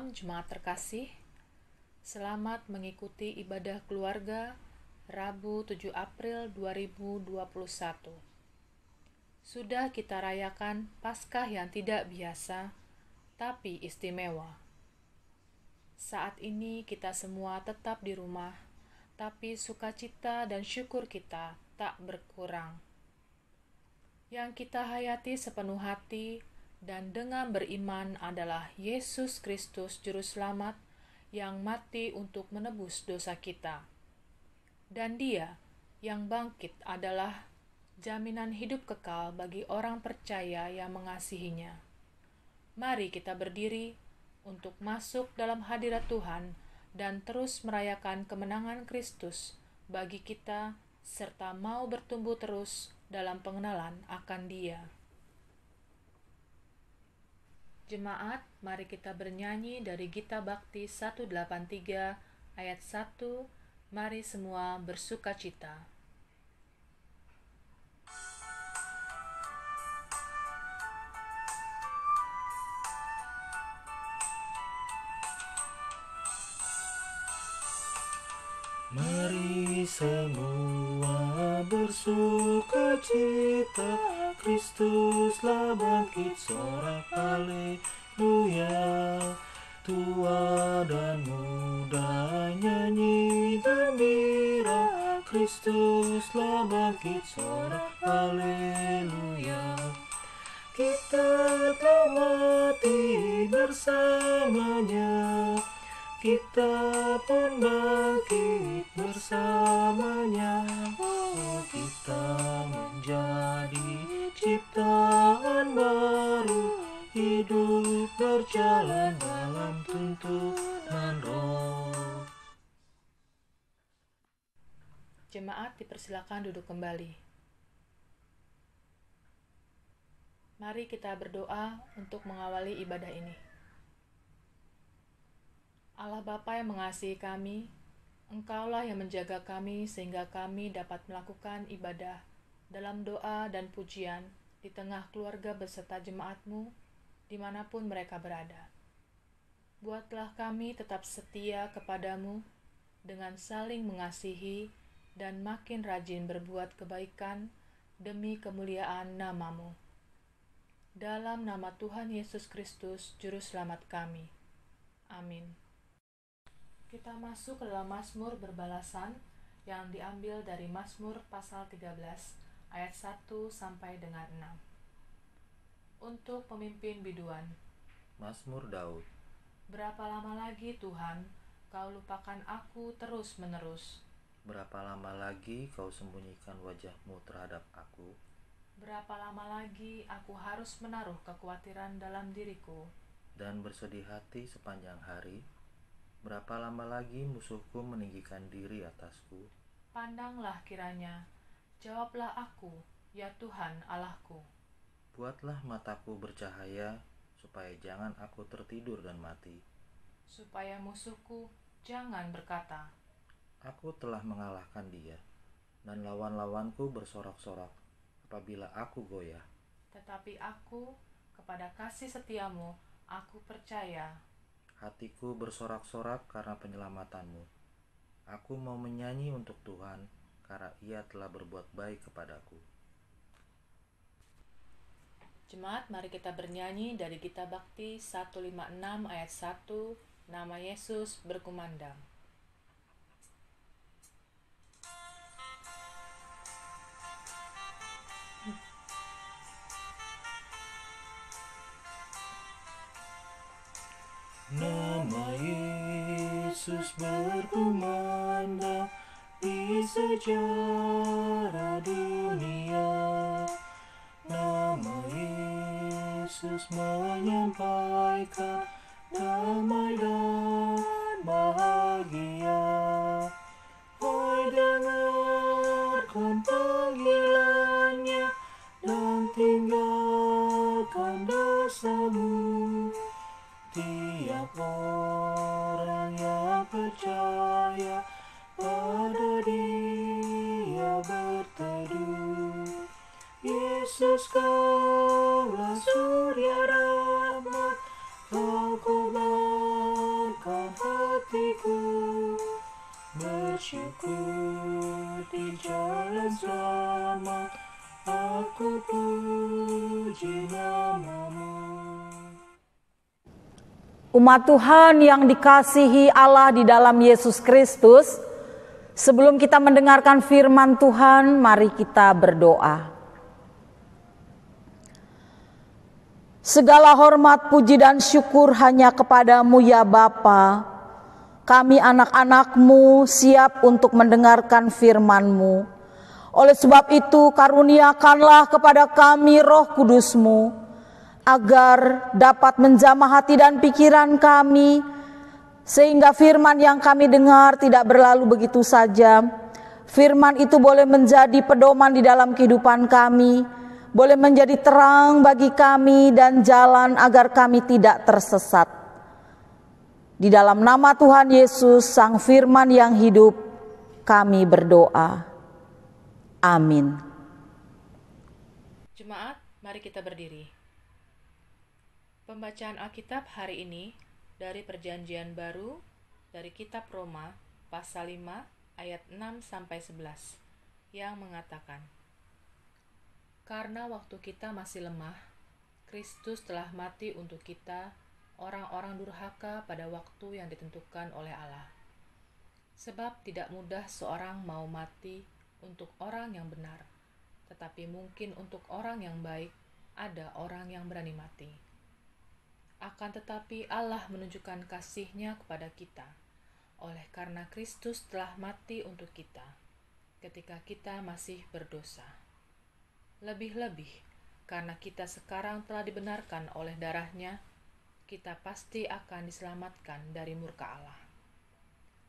Malam Jemaat terkasih, selamat mengikuti ibadah keluarga Rabu 7 April 2021. Sudah kita rayakan Paskah yang tidak biasa, tapi istimewa. Saat ini kita semua tetap di rumah, tapi sukacita dan syukur kita tak berkurang. Yang kita hayati sepenuh hati dan dengan beriman adalah Yesus Kristus Juru Selamat yang mati untuk menebus dosa kita. Dan Dia yang bangkit adalah jaminan hidup kekal bagi orang percaya yang mengasihinya. Mari kita berdiri untuk masuk dalam hadirat Tuhan dan terus merayakan kemenangan Kristus bagi kita serta mau bertumbuh terus dalam pengenalan akan Dia. Jemaat, mari kita bernyanyi dari Gita Bakti 183 ayat 1, mari semua bersukacita. Mari semua bersukacita, Kristuslah bangkit, sorak haleluya. Tua dan muda nyanyi gembira, Kristuslah bangkit, sorak haleluya. Kita telah mati bersamanya, kita pun bangkit bersamanya. Oh, kita menjadi ciptaan baru, hidup berjalan dalam tuntunan Roh. Jemaat dipersilakan duduk kembali. Mari kita berdoa untuk mengawali ibadah ini. Allah Bapa yang mengasihi kami, Engkaulah yang menjaga kami sehingga kami dapat melakukan ibadah dalam doa dan pujian di tengah keluarga beserta jemaat-Mu dimanapun mereka berada. Buatlah kami tetap setia kepadamu dengan saling mengasihi dan makin rajin berbuat kebaikan demi kemuliaan nama-Mu. Dalam nama Tuhan Yesus Kristus, Juru Selamat kami. Amin. Kita masuk ke dalam Mazmur berbalasan yang diambil dari Mazmur pasal 13 ayat 1 sampai dengan 6. Untuk pemimpin biduan. Mazmur Daud. Berapa lama lagi Tuhan, Kau lupakan aku terus-menerus? Berapa lama lagi Kau sembunyikan wajah-Mu terhadap aku? Berapa lama lagi aku harus menaruh kekhawatiran dalam diriku dan bersedih hati sepanjang hari? Berapa lama lagi musuhku meninggikan diri atasku? Pandanglah kiranya, jawablah aku, ya Tuhan Allahku. Buatlah mataku bercahaya, supaya jangan aku tertidur dan mati. Supaya musuhku jangan berkata, aku telah mengalahkan dia, dan lawan-lawanku bersorak-sorak apabila aku goyah. Tetapi aku, kepada kasih setiamu, aku percaya. Hatiku bersorak-sorak karena penyelamatanmu. Aku mau menyanyi untuk Tuhan, karena Ia telah berbuat baik kepadaku. Jemaat, mari kita bernyanyi dari Gita Bakti 156 ayat 1, nama Yesus berkumandang. Nama Yesus berkumandang di sejarah dunia. Nama Yesus menyampaikan damai dan bahagia. Hai, dengarkan panggilannya dan tinggalkan dosamu. Tiap orang yang percaya pada Dia berteduh. Yesus, Kaulah surya rahmat, Kau kobar bersyukur di jalan selamat, aku puji nama-Mu. Umat Tuhan yang dikasihi Allah di dalam Yesus Kristus, sebelum kita mendengarkan firman Tuhan, mari kita berdoa. Segala hormat, puji dan syukur hanya kepada-Mu ya Bapa. Kami anak-anak-Mu siap untuk mendengarkan firman-Mu. Oleh sebab itu karuniakanlah kepada kami Roh Kudus-Mu, agar dapat menjamah hati dan pikiran kami, sehingga firman yang kami dengar tidak berlalu begitu saja. Firman itu boleh menjadi pedoman di dalam kehidupan kami, boleh menjadi terang bagi kami dan jalan agar kami tidak tersesat. Di dalam nama Tuhan Yesus, Sang Firman yang hidup, kami berdoa. Amin. Jemaat, mari kita berdiri. Pembacaan Alkitab hari ini dari Perjanjian Baru dari Kitab Roma pasal 5 ayat 6-11 yang mengatakan, karena waktu kita masih lemah, Kristus telah mati untuk kita, orang-orang durhaka pada waktu yang ditentukan oleh Allah. Sebab tidak mudah seorang mau mati untuk orang yang benar, tetapi mungkin untuk orang yang baik ada orang yang berani mati. Akan tetapi Allah menunjukkan kasih-Nya kepada kita, oleh karena Kristus telah mati untuk kita, ketika kita masih berdosa. Lebih-lebih, karena kita sekarang telah dibenarkan oleh darah-Nya, kita pasti akan diselamatkan dari murka Allah.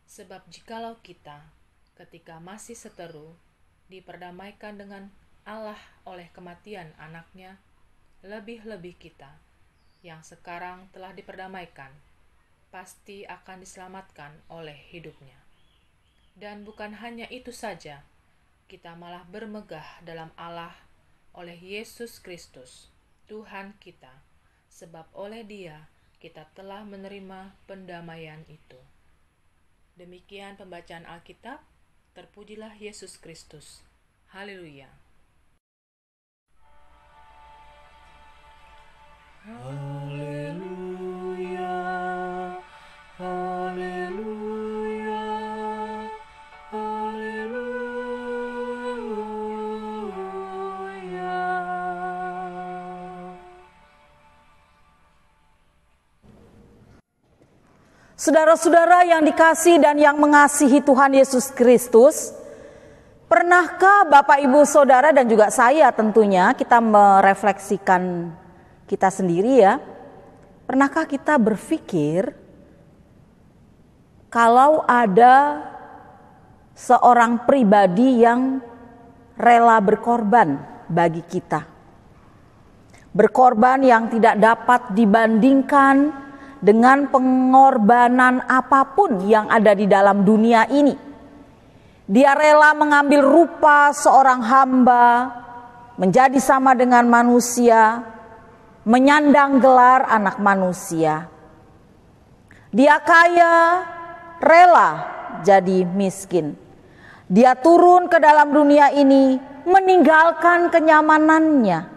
Sebab jikalau kita, ketika masih seteru, diperdamaikan dengan Allah oleh kematian anak-Nya, lebih-lebih kita, yang sekarang telah diperdamaikan, pasti akan diselamatkan oleh hidup-Nya. Dan bukan hanya itu saja, kita malah bermegah dalam Allah oleh Yesus Kristus, Tuhan kita, sebab oleh Dia kita telah menerima pendamaian itu. Demikian pembacaan Alkitab, terpujilah Yesus Kristus. Haleluya. Haleluya, haleluya, haleluya. Saudara-saudara yang dikasihi dan yang mengasihi Tuhan Yesus Kristus, pernahkah Bapak Ibu Saudara dan juga saya tentunya kita merefleksikan kita sendiri ya, pernahkah kita berpikir kalau ada seorang pribadi yang rela berkorban bagi kita, berkorban yang tidak dapat dibandingkan dengan pengorbanan apapun yang ada di dalam dunia ini. Dia rela mengambil rupa seorang hamba, menjadi sama dengan manusia, menyandang gelar anak manusia. Dia kaya, rela jadi miskin. Dia turun ke dalam dunia ini, meninggalkan kenyamanannya.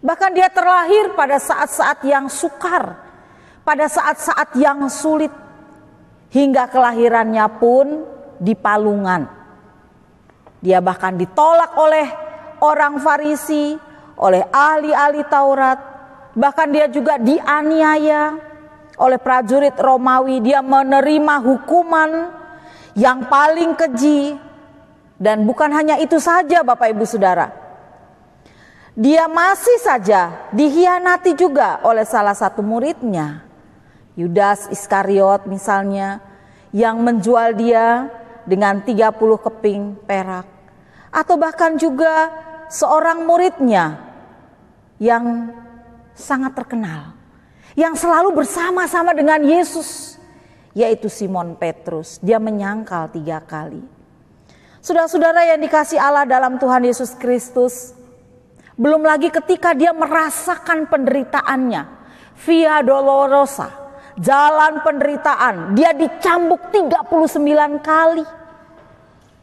Bahkan dia terlahir pada saat-saat yang sukar, pada saat-saat yang sulit, hingga kelahirannya pun di palungan. Dia bahkan ditolak oleh orang Farisi, oleh ahli-ahli Taurat, bahkan dia juga dianiaya oleh prajurit Romawi. Dia menerima hukuman yang paling keji, dan bukan hanya itu saja Bapak Ibu Saudara, dia masih saja dihianati juga oleh salah satu muridnya, Yudas Iskariot misalnya, yang menjual dia dengan 30 keping perak. Atau bahkan juga seorang muridnya yang sangat terkenal, yang selalu bersama-sama dengan Yesus, yaitu Simon Petrus. Dia menyangkal 3 kali. Saudara-saudara yang dikasihi Allah dalam Tuhan Yesus Kristus, belum lagi ketika dia merasakan penderitaannya, Via Dolorosa, jalan penderitaan, dia dicambuk 39 kali,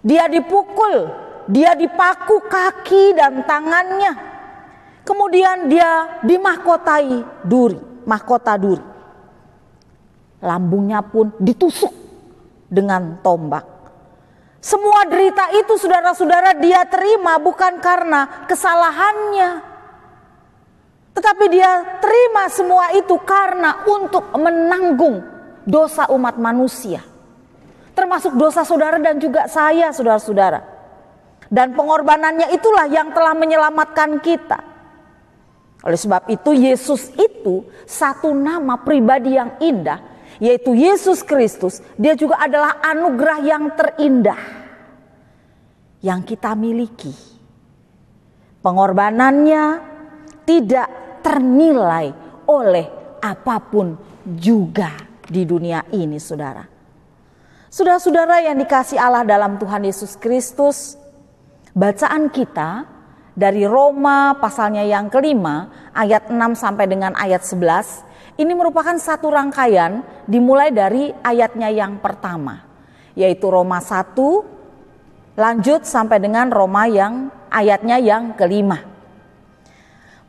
dia dipukul, dia dipaku kaki dan tangannya. Kemudian dia dimahkotai mahkota duri. Lambungnya pun ditusuk dengan tombak. Semua derita itu saudara-saudara dia terima bukan karena kesalahannya, tetapi dia terima semua itu karena untuk menanggung dosa umat manusia, termasuk dosa saudara dan juga saya, saudara-saudara. Dan pengorbanannya itulah yang telah menyelamatkan kita. Oleh sebab itu Yesus itu satu nama pribadi yang indah, yaitu Yesus Kristus. Dia juga adalah anugerah yang terindah yang kita miliki. Pengorbanannya tidak ternilai oleh apapun juga di dunia ini, saudara. Saudara-saudara yang dikasihi Allah dalam Tuhan Yesus Kristus, bacaan kita dari Roma pasalnya yang kelima ayat 6 sampai dengan ayat 11 ini merupakan satu rangkaian dimulai dari ayatnya yang pertama, yaitu Roma 1 lanjut sampai dengan Roma yang ayatnya yang kelima.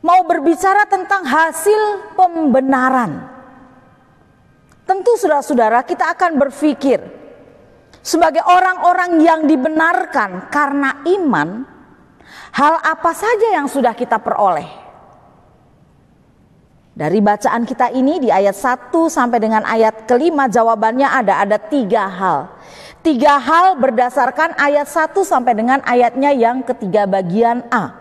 Mau berbicara tentang hasil pembenaran. Tentu saudara-saudara kita akan berpikir sebagai orang-orang yang dibenarkan karena iman, hal apa saja yang sudah kita peroleh? Dari bacaan kita ini di ayat 1 sampai dengan ayat kelima jawabannya ada 3 hal. 3 hal berdasarkan ayat 1 sampai dengan ayatnya yang ketiga bagian A.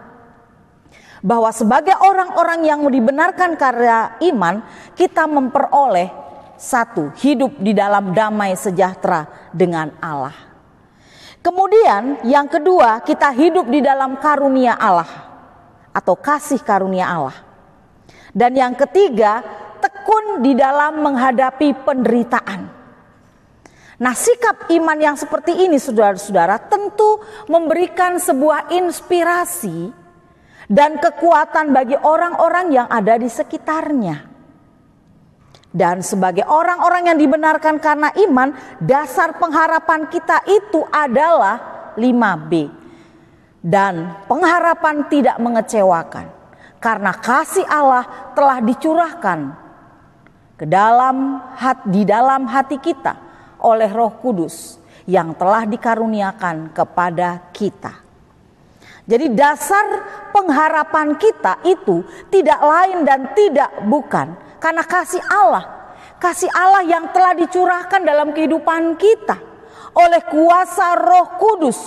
Bahwa sebagai orang-orang yang dibenarkan karena iman, kita memperoleh 1, hidup di dalam damai sejahtera dengan Allah. Kemudian yang kedua, kita hidup di dalam karunia Allah atau kasih karunia Allah. Dan yang ketiga, tekun di dalam menghadapi penderitaan. Nah, sikap iman yang seperti ini saudara-saudara tentu memberikan sebuah inspirasi dan kekuatan bagi orang-orang yang ada di sekitarnya. Dan sebagai orang-orang yang dibenarkan karena iman, dasar pengharapan kita itu adalah 5B. Dan pengharapan tidak mengecewakan. Karena kasih Allah telah dicurahkan di dalam hati kita oleh Roh Kudus yang telah dikaruniakan kepada kita. Jadi dasar pengharapan kita itu tidak lain dan tidak bukan karena kasih Allah yang telah dicurahkan dalam kehidupan kita oleh kuasa Roh Kudus,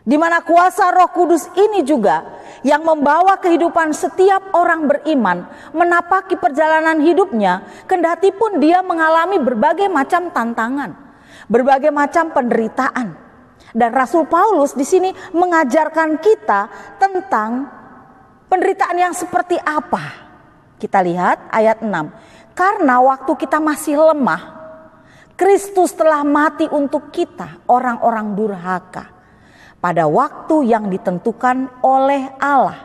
di mana kuasa Roh Kudus ini juga yang membawa kehidupan setiap orang beriman menapaki perjalanan hidupnya, kendati pun dia mengalami berbagai macam tantangan, berbagai macam penderitaan. Dan Rasul Paulus di sini mengajarkan kita tentang penderitaan yang seperti apa. Kita lihat ayat 6. Karena waktu kita masih lemah, Kristus telah mati untuk kita, orang-orang durhaka, pada waktu yang ditentukan oleh Allah.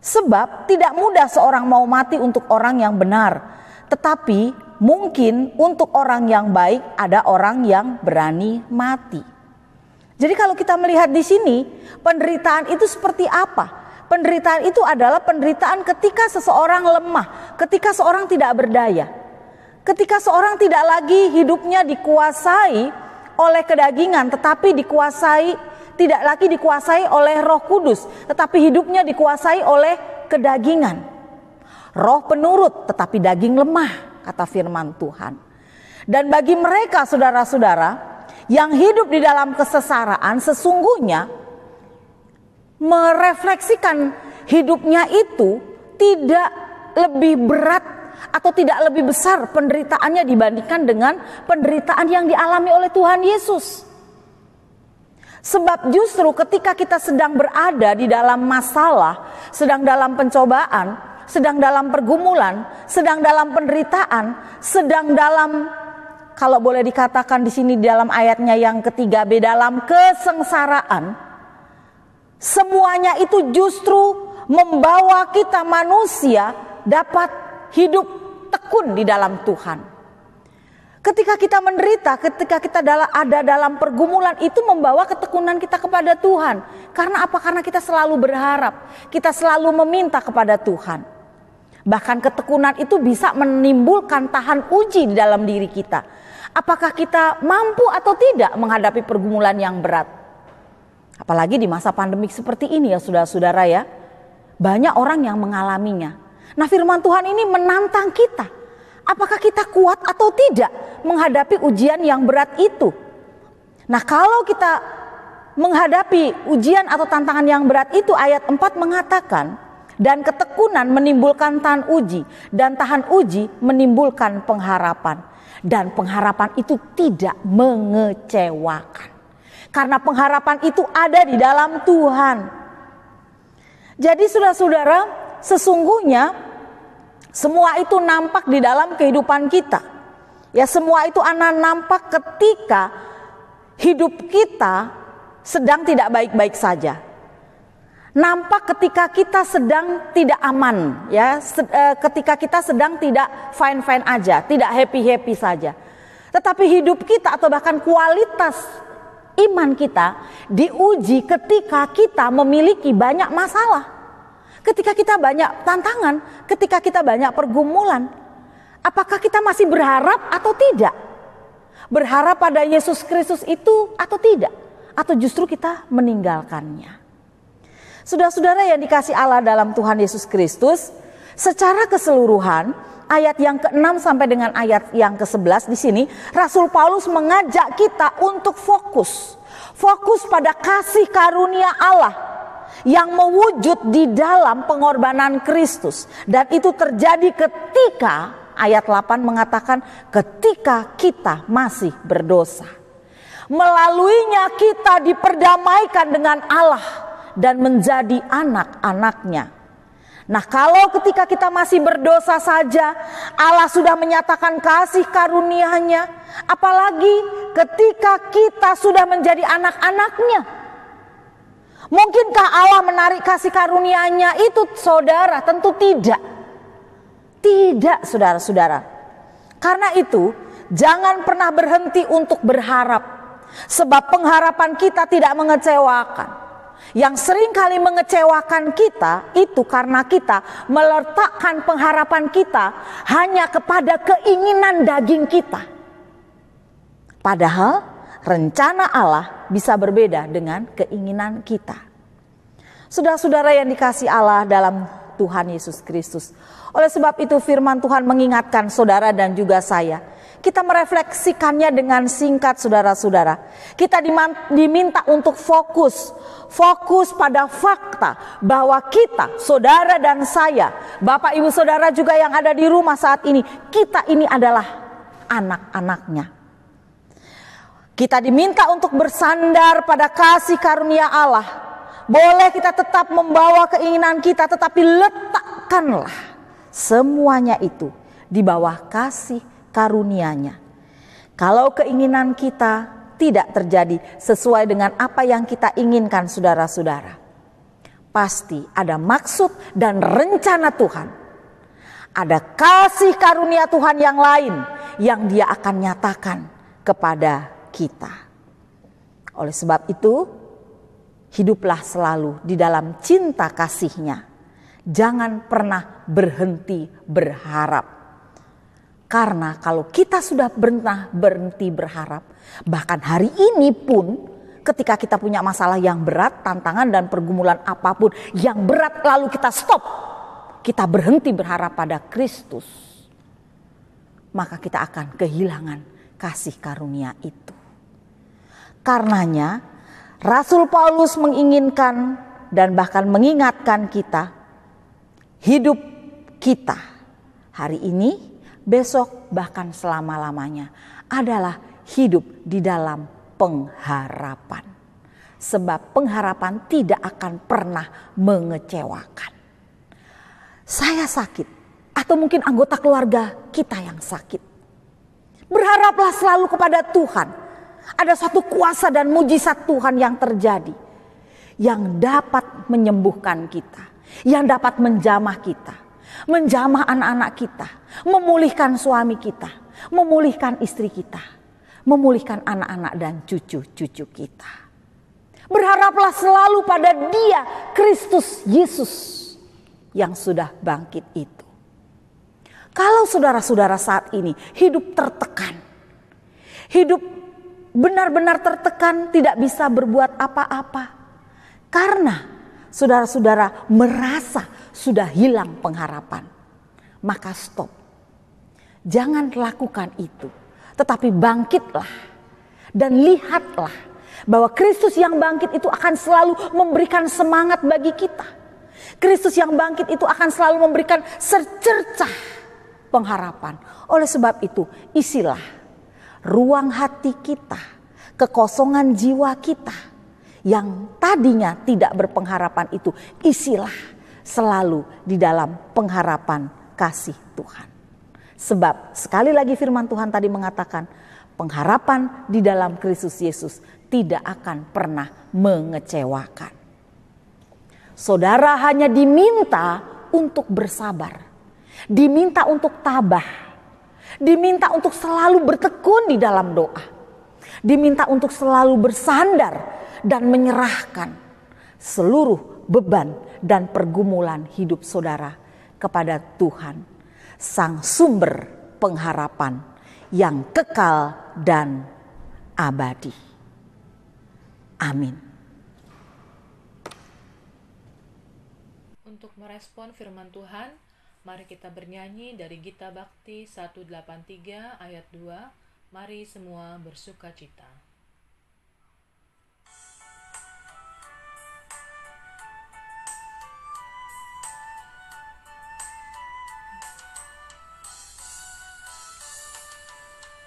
Sebab tidak mudah seorang mau mati untuk orang yang benar, tetapi mungkin untuk orang yang baik ada orang yang berani mati. Jadi kalau kita melihat di sini, penderitaan itu seperti apa? Penderitaan itu adalah penderitaan ketika seseorang lemah, ketika seorang tidak berdaya, ketika seorang tidak lagi hidupnya dikuasai oleh kedagingan, tetapi tidak lagi dikuasai oleh Roh Kudus, tetapi hidupnya dikuasai oleh kedagingan. Roh penurut tetapi daging lemah, kata firman Tuhan. Dan bagi mereka saudara-saudara yang hidup di dalam kesesaraan, sesungguhnya merefleksikan hidupnya itu tidak lebih berat atau tidak lebih besar penderitaannya dibandingkan dengan penderitaan yang dialami oleh Tuhan Yesus. Sebab justru ketika kita sedang berada di dalam masalah, sedang dalam pencobaan, sedang dalam pergumulan, sedang dalam penderitaan, sedang dalam, kalau boleh dikatakan di sini dalam ayatnya yang ketiga B, dalam kesengsaraan, semuanya itu justru membawa kita manusia dapat hidup tekun di dalam Tuhan. Ketika kita menderita, ketika kita ada dalam pergumulan, itu membawa ketekunan kita kepada Tuhan. Karena apa? Karena kita selalu berharap, kita selalu meminta kepada Tuhan. Bahkan ketekunan itu bisa menimbulkan tahan uji di dalam diri kita. Apakah kita mampu atau tidak menghadapi pergumulan yang berat? Apalagi di masa pandemik seperti ini ya saudara-saudara ya. Banyak orang yang mengalaminya. Nah, firman Tuhan ini menantang kita. Apakah kita kuat atau tidak menghadapi ujian yang berat itu? Nah, kalau kita menghadapi ujian atau tantangan yang berat itu, ayat 4 mengatakan, dan ketekunan menimbulkan tahan uji, dan tahan uji menimbulkan pengharapan. Dan pengharapan itu tidak mengecewakan. Karena pengharapan itu ada di dalam Tuhan. Jadi saudara-saudara, sesungguhnya semua itu nampak di dalam kehidupan kita. Ya, semua itu nampak ketika hidup kita sedang tidak baik-baik saja. Nampak ketika kita sedang tidak aman, ya, ketika kita sedang tidak fine-fine aja, tidak happy-happy saja. Tetapi hidup kita atau bahkan kualitas iman kita diuji ketika kita memiliki banyak masalah. Ketika kita banyak tantangan, ketika kita banyak pergumulan, apakah kita masih berharap atau tidak? Berharap pada Yesus Kristus itu atau tidak? Atau justru kita meninggalkannya? Saudara-saudara yang dikasih Allah dalam Tuhan Yesus Kristus, secara keseluruhan, ayat yang ke-6 sampai dengan ayat yang ke-11 di sini, Rasul Paulus mengajak kita untuk fokus pada kasih karunia Allah yang mewujud di dalam pengorbanan Kristus. Dan itu terjadi ketika, ayat 8 mengatakan, ketika kita masih berdosa. Melaluinya kita diperdamaikan dengan Allah dan menjadi anak-anaknya. Nah, kalau ketika kita masih berdosa saja, Allah sudah menyatakan kasih karunia-Nya, apalagi ketika kita sudah menjadi anak-anaknya. Mungkinkah Allah menarik kasih karunia-Nya itu, saudara? Tentu tidak. Tidak, saudara-saudara. Karena itu, jangan pernah berhenti untuk berharap. Sebab pengharapan kita tidak mengecewakan. Yang seringkali mengecewakan kita itu karena kita meletakkan pengharapan kita hanya kepada keinginan daging kita. Padahal rencana Allah bisa berbeda dengan keinginan kita. Saudara-saudara yang dikasihi Allah dalam Tuhan Yesus Kristus. Oleh sebab itu firman Tuhan mengingatkan saudara dan juga saya. Kita merefleksikannya dengan singkat, saudara-saudara. Kita diminta untuk fokus pada fakta bahwa kita, saudara dan saya, Bapak Ibu Saudara juga yang ada di rumah saat ini, kita ini adalah anak-anaknya. Kita diminta untuk bersandar pada kasih karunia Allah. Boleh kita tetap membawa keinginan kita, tetapi letakkanlah semuanya itu di bawah kasih karunia-Nya. Kalau keinginan kita tidak terjadi sesuai dengan apa yang kita inginkan, saudara-saudara, pasti ada maksud dan rencana Tuhan. Ada kasih karunia Tuhan yang lain yang Dia akan nyatakan kepada kita. Oleh sebab itu, hiduplah selalu di dalam cinta kasih-Nya. Jangan pernah berhenti berharap. Karena kalau kita sudah berhenti berharap, bahkan hari ini pun ketika kita punya masalah yang berat, tantangan dan pergumulan apapun yang berat, lalu kita stop, kita berhenti berharap pada Kristus, maka kita akan kehilangan kasih karunia itu. Karenanya Rasul Paulus menginginkan dan bahkan mengingatkan kita, hidup kita hari ini, besok, bahkan selama-lamanya adalah hidup di dalam pengharapan. Sebab pengharapan tidak akan pernah mengecewakan. Saya sakit, atau mungkin anggota keluarga kita yang sakit. Berharaplah selalu kepada Tuhan. Ada suatu kuasa dan mujizat Tuhan yang terjadi, yang dapat menyembuhkan kita, yang dapat menjamah kita, menjamah anak-anak kita, memulihkan suami kita, memulihkan istri kita, memulihkan anak-anak dan cucu-cucu kita. Berharaplah selalu pada Dia, Kristus Yesus yang sudah bangkit itu. Kalau saudara-saudara saat ini hidup tertekan, hidup benar-benar tertekan, tidak bisa berbuat apa-apa, karena saudara-saudara merasa sudah hilang pengharapan, maka stop. Jangan lakukan itu, tetapi bangkitlah dan lihatlah bahwa Kristus yang bangkit itu akan selalu memberikan semangat bagi kita. Kristus yang bangkit itu akan selalu memberikan secercah pengharapan. Oleh sebab itu, isilah ruang hati kita, kekosongan jiwa kita yang tadinya tidak berpengharapan itu, isilah selalu di dalam pengharapan kasih Tuhan. Sebab sekali lagi firman Tuhan tadi mengatakan, pengharapan di dalam Kristus Yesus tidak akan pernah mengecewakan. Saudara hanya diminta untuk bersabar, diminta untuk tabah, diminta untuk selalu bertekun di dalam doa, diminta untuk selalu bersandar dan menyerahkan seluruh beban dan pergumulan hidup saudara kepada Tuhan, Sang Sumber pengharapan yang kekal dan abadi. Amin. Untuk merespon firman Tuhan, mari kita bernyanyi dari Gita Bakti 183 ayat 2. Mari semua bersukacita.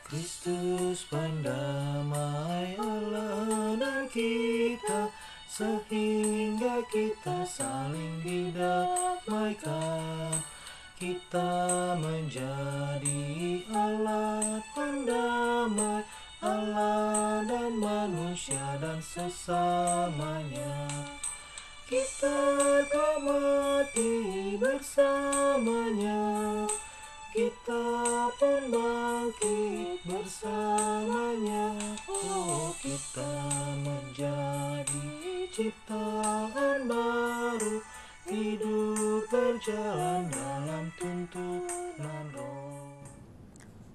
Kristus pendamai Allah dan kita, sehingga kita saling didamaikan. Kita menjadi alat pendamai Allah dan manusia dan sesamanya. Kita tak mati bersamanya, kita pun bangkit bersamanya. Oh, kita menjadi ciptaan baru, hidup berjalan dalam tuntunan Roh.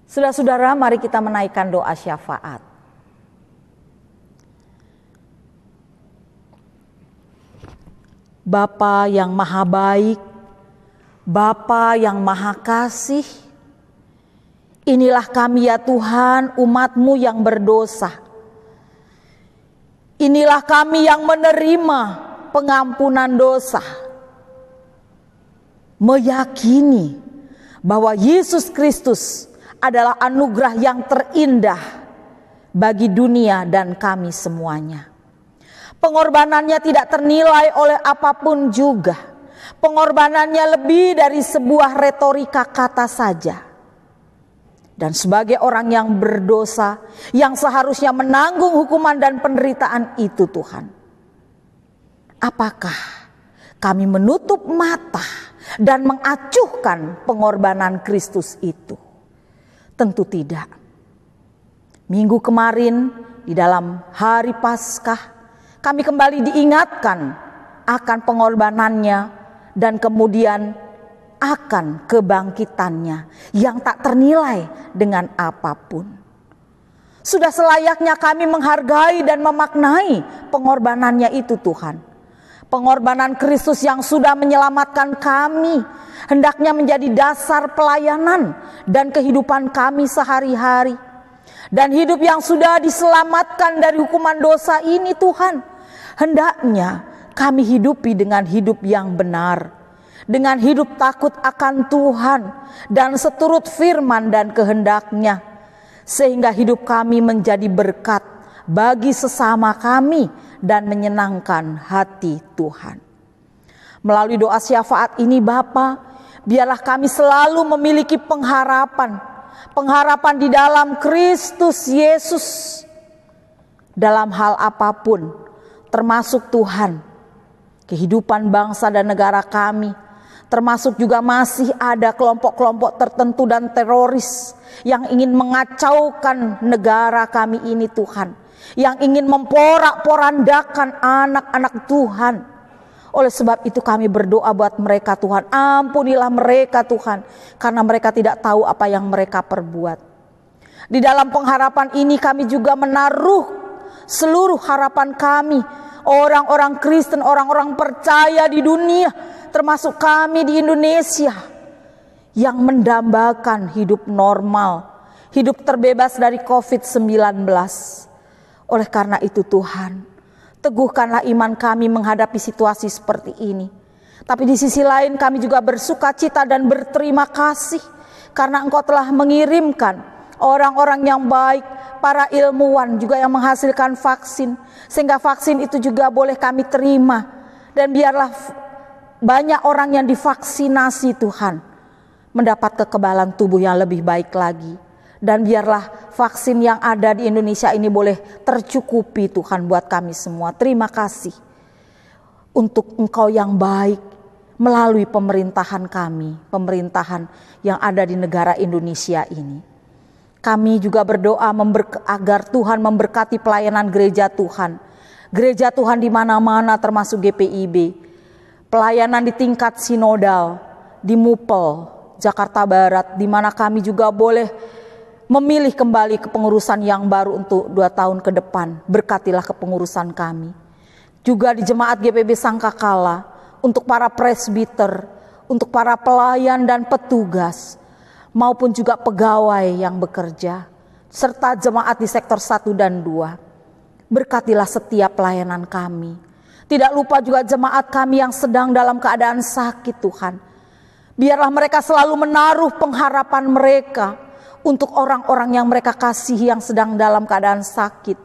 Saudara-saudara, mari kita menaikkan doa syafaat. Bapa yang maha baik, Bapa yang maha kasih, inilah kami ya Tuhan, umat-Mu yang berdosa. Inilah kami yang menerima pengampunan dosa, meyakini bahwa Yesus Kristus adalah anugerah yang terindah bagi dunia dan kami semuanya. Pengorbanannya tidak ternilai oleh apapun juga. Pengorbanannya lebih dari sebuah retorika kata saja. Dan sebagai orang yang berdosa, yang seharusnya menanggung hukuman dan penderitaan itu Tuhan, apakah kami menutup mata dan mengacuhkan pengorbanan Kristus itu? Tentu tidak. Minggu kemarin di dalam hari Paskah, kami kembali diingatkan akan pengorbanannya dan kemudian akan kebangkitannya yang tak ternilai dengan apapun. Sudah selayaknya kami menghargai dan memaknai pengorbanannya itu Tuhan. Pengorbanan Kristus yang sudah menyelamatkan kami hendaknya menjadi dasar pelayanan dan kehidupan kami sehari-hari. Dan hidup yang sudah diselamatkan dari hukuman dosa ini Tuhan, hendaknya kami hidupi dengan hidup yang benar, dengan hidup takut akan Tuhan dan seturut firman dan kehendak-Nya, sehingga hidup kami menjadi berkat bagi sesama kami dan menyenangkan hati Tuhan. Melalui doa syafaat ini Bapa, biarlah kami selalu memiliki pengharapan di dalam Kristus Yesus dalam hal apapun, termasuk Tuhan, kehidupan bangsa dan negara kami, Termasuk juga masih ada kelompok-kelompok tertentu dan teroris yang ingin mengacaukan negara kami ini Tuhan. Yang ingin memporak-porandakan anak-anak Tuhan. Oleh sebab itu kami berdoa buat mereka Tuhan. Ampunilah mereka Tuhan. Karena mereka tidak tahu apa yang mereka perbuat. Di dalam pengharapan ini kami juga menaruh seluruh harapan kami. Orang-orang Kristen, orang-orang percaya di dunia, termasuk kami di Indonesia, yang mendambakan hidup normal, hidup terbebas dari COVID-19. Oleh karena itu Tuhan, teguhkanlah iman kami menghadapi situasi seperti ini. Tapi di sisi lain kami juga bersuka cita dan berterima kasih karena Engkau telah mengirimkan orang-orang yang baik, para ilmuwan juga yang menghasilkan vaksin, sehingga vaksin itu juga boleh kami terima. Dan biarlah banyak orang yang divaksinasi Tuhan mendapat kekebalan tubuh yang lebih baik lagi. Dan biarlah vaksin yang ada di Indonesia ini boleh tercukupi Tuhan buat kami semua. Terima kasih untuk Engkau yang baik melalui pemerintahan kami, pemerintahan yang ada di negara Indonesia ini. Kami juga berdoa agar Tuhan memberkati pelayanan gereja Tuhan. Gereja Tuhan di mana-mana termasuk GPIB. Pelayanan di tingkat sinodal, di Mupel, Jakarta Barat, di mana kami juga boleh memilih kembali kepengurusan yang baru untuk 2 tahun ke depan. Berkatilah kepengurusan kami. Juga di Jemaat GPB Sangkakala, untuk para presbiter, untuk para pelayan dan petugas, maupun juga pegawai yang bekerja, serta jemaat di sektor 1 dan 2. Berkatilah setiap pelayanan kami. Tidak lupa juga jemaat kami yang sedang dalam keadaan sakit Tuhan. Biarlah mereka selalu menaruh pengharapan mereka untuk orang-orang yang mereka kasihi yang sedang dalam keadaan sakit.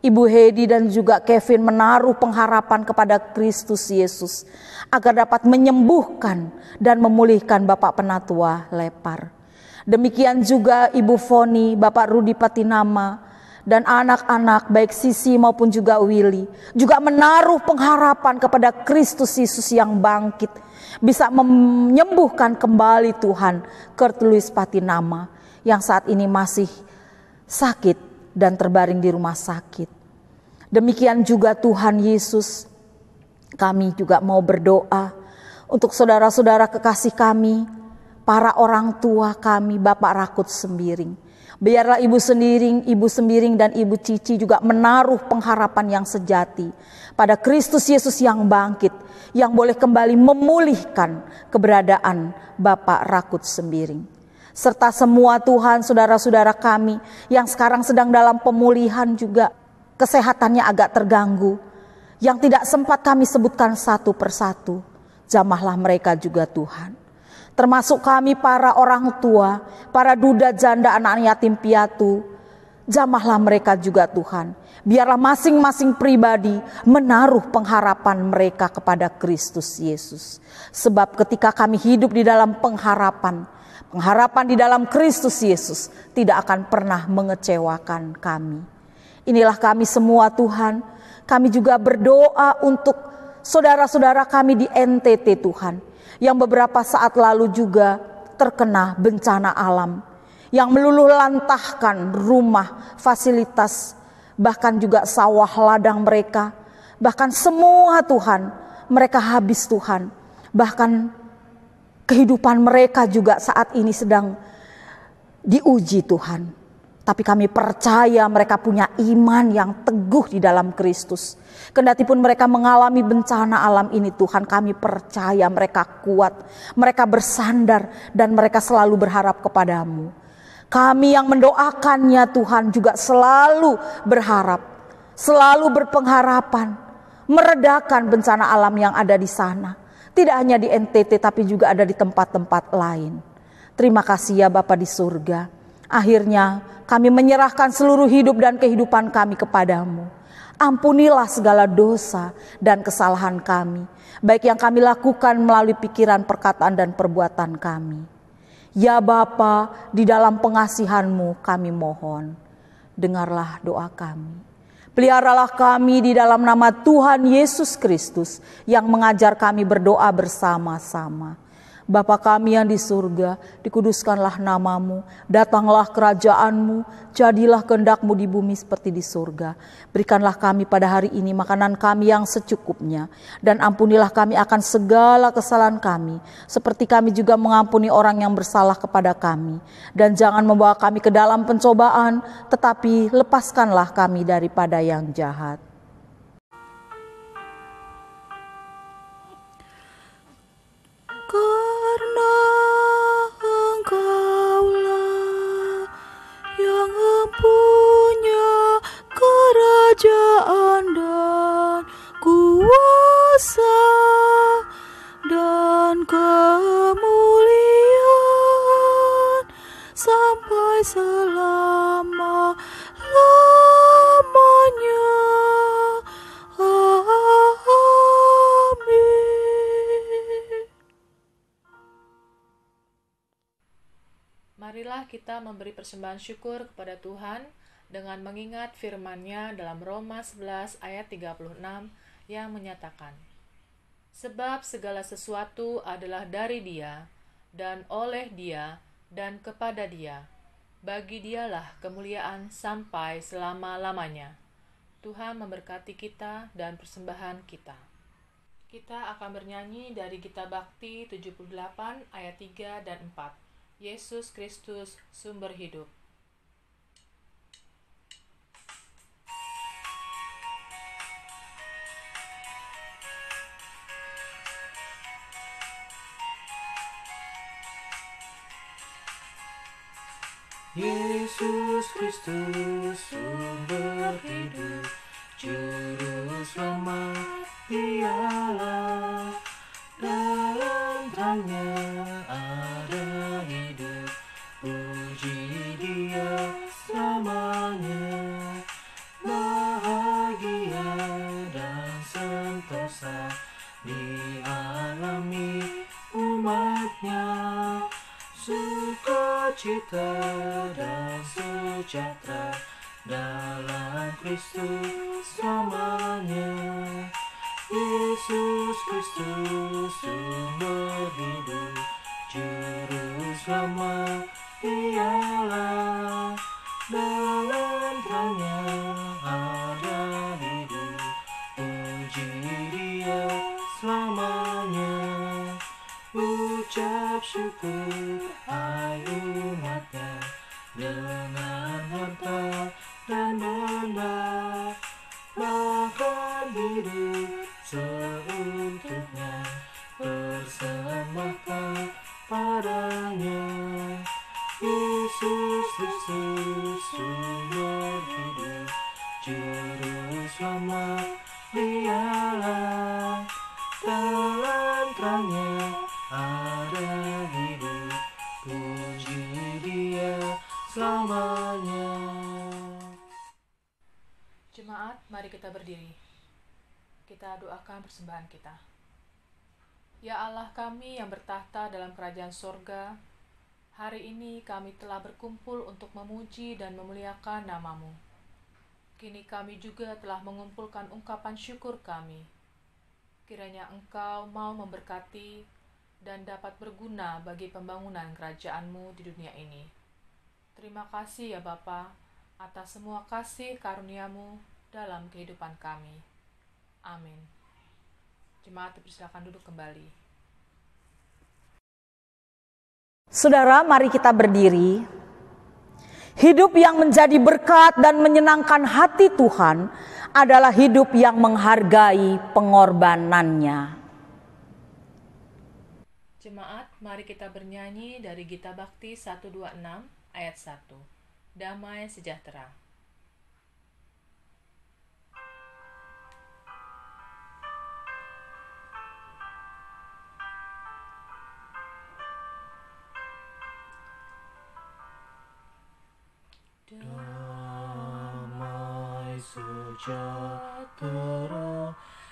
Ibu Hedi dan juga Kevin menaruh pengharapan kepada Kristus Yesus agar dapat menyembuhkan dan memulihkan Bapak Penatua Lepar. Demikian juga Ibu Foni, Bapak Rudi Patinama, dan anak-anak baik Sisi maupun juga Willy juga menaruh pengharapan kepada Kristus Yesus yang bangkit, bisa menyembuhkan kembali Tuhan Kurt Louis Patinama yang saat ini masih sakit dan terbaring di rumah sakit. Demikian juga Tuhan Yesus, kami juga mau berdoa untuk saudara-saudara kekasih kami, para orang tua kami, Bapak Rakut Sembiring. Biarlah Ibu Sembiring dan Ibu Cici juga menaruh pengharapan yang sejati pada Kristus Yesus yang bangkit, yang boleh kembali memulihkan keberadaan Bapak Rakut Sembiring. Serta semua Tuhan saudara-saudara kami yang sekarang sedang dalam pemulihan juga, kesehatannya agak terganggu, yang tidak sempat kami sebutkan satu persatu. Jamahlah mereka juga Tuhan. Termasuk kami para orang tua, para duda janda anak yatim piatu. Jamahlah mereka juga Tuhan. Biarlah masing-masing pribadi menaruh pengharapan mereka kepada Kristus Yesus. Sebab ketika kami hidup di dalam pengharapan di dalam Kristus Yesus tidak akan pernah mengecewakan kami. Inilah kami semua Tuhan. Kami juga berdoa untuk saudara-saudara kami di NTT Tuhan, yang beberapa saat lalu juga terkena bencana alam, yang meluluh lantahkan rumah, fasilitas, bahkan juga sawah ladang mereka, bahkan semua Tuhan, mereka habis Tuhan, bahkan kehidupan mereka juga saat ini sedang diuji Tuhan. Tapi kami percaya mereka punya iman yang teguh di dalam Kristus. Kendatipun mereka mengalami bencana alam ini Tuhan, kami percaya mereka kuat, mereka bersandar dan mereka selalu berharap kepadamu. Kami yang mendoakannya Tuhan juga selalu berharap, selalu berpengharapan, meredakan bencana alam yang ada di sana. Tidak hanya di NTT tapi juga ada di tempat-tempat lain. Terima kasih ya Bapa di surga. Akhirnya kami menyerahkan seluruh hidup dan kehidupan kami kepadamu. Ampunilah segala dosa dan kesalahan kami, baik yang kami lakukan melalui pikiran, perkataan, dan perbuatan kami. Ya Bapa, di dalam pengasihan-Mu kami mohon, dengarlah doa kami. Peliharalah kami di dalam nama Tuhan Yesus Kristus yang mengajar kami berdoa bersama-sama. Bapa kami yang di surga, dikuduskanlah namamu, datanglah kerajaanmu, jadilah kehendak-mu di bumi seperti di surga. Berikanlah kami pada hari ini makanan kami yang secukupnya, dan ampunilah kami akan segala kesalahan kami, seperti kami juga mengampuni orang yang bersalah kepada kami. Dan jangan membawa kami ke dalam pencobaan, tetapi lepaskanlah kami daripada yang jahat. Karena Engkaulah yang mempunyai kerajaan dan kuasa dan kemuliaan sampai selama-lamanya. Marilah kita memberi persembahan syukur kepada Tuhan dengan mengingat firman-Nya dalam Roma 11 ayat 36 yang menyatakan, sebab segala sesuatu adalah dari Dia, dan oleh Dia, dan kepada Dia. Bagi Dialah kemuliaan sampai selama-lamanya. Tuhan memberkati kita dan persembahan kita. Kita akan bernyanyi dari Gita Bakti 78 ayat 3 dan 4. Yesus Kristus sumber hidup. Yesus Kristus sumber hidup, juru selamat Dialah, dalam terangnya ada hidup, puji Dia selamanya, bahagia dan sentosa dialami umatnya, sukacita dan sejahtera dalam Kristus selamanya. Yesus Kristus sumber hidup, juru selamat Dialah, dalam terangnya ada hidup, puji Dia selamanya. Ucap syukur hai umatnya, dengan harta dan benda, bahkan hidup seutuhnya persembahkan padanya. Yesus Kristus sumber hidup, juru selamat Dialah, dalam terangnya ada hidup, puji Dia selamanya. Jemaat, mari kita berdiri. Kita doakan persembahan kita. Ya Allah kami yang bertahta dalam kerajaan sorga, hari ini kami telah berkumpul untuk memuji dan memuliakan nama-Mu. Kini kami juga telah mengumpulkan ungkapan syukur kami. Kiranya Engkau mau memberkati dan dapat berguna bagi pembangunan kerajaan-Mu di dunia ini. Terima kasih ya Bapa atas semua kasih karunia-Mu dalam kehidupan kami. Amin. Jemaat dipersilakan duduk kembali. Saudara, mari kita berdiri. Hidup yang menjadi berkat dan menyenangkan hati Tuhan adalah hidup yang menghargai pengorbanannya. Jemaat, mari kita bernyanyi dari Gita Bakti 126 ayat 1. Damai sejahtera. Damai sejahtera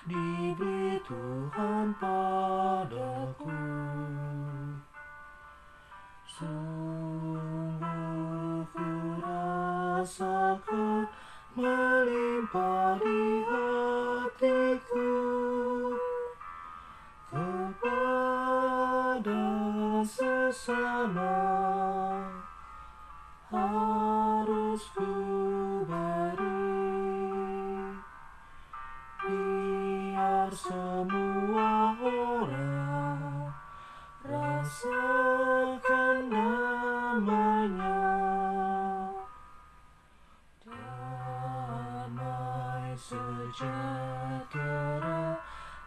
diberi Tuhan padaku, sungguh ku rasakan melimpah di hatiku kepada bersama harus ku beri, biar semua orang rasakan namanya. Damai sejahtera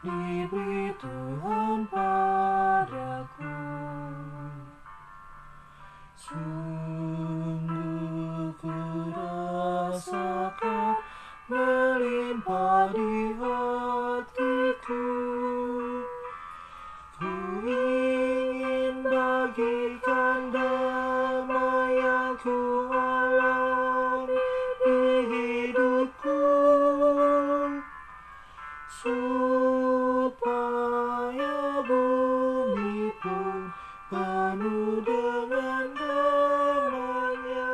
diberi Tuhan padaku. Sungguh ku rasakan melimpah di hatiku. Ku ingin bagikan damai yang ku alami di hidupku, supaya bumi pun penuh dengan damai-Nya.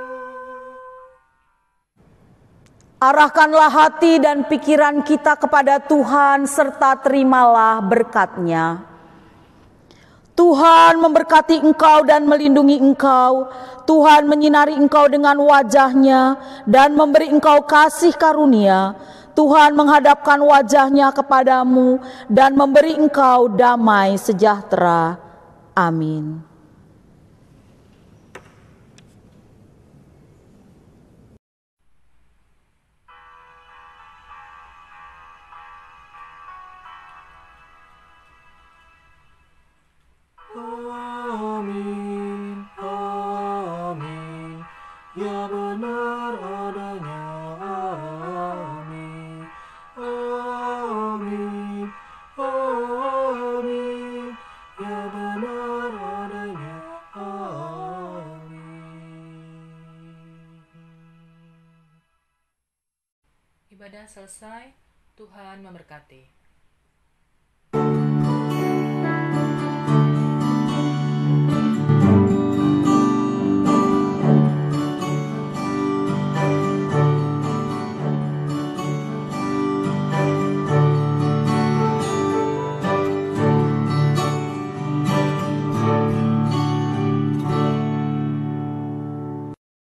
Arahkanlah hati dan pikiran kita kepada Tuhan serta terimalah berkat-Nya. Tuhan memberkati engkau dan melindungi engkau. Tuhan menyinari engkau dengan wajah-Nya dan memberi engkau kasih karunia. Tuhan menghadapkan wajah-Nya kepadamu dan memberi engkau damai sejahtera. Amin. Amin, amin, ya benar adanya. Amin, amin, amin, ya benar adanya. Amin. Ibadah selesai, Tuhan memberkati.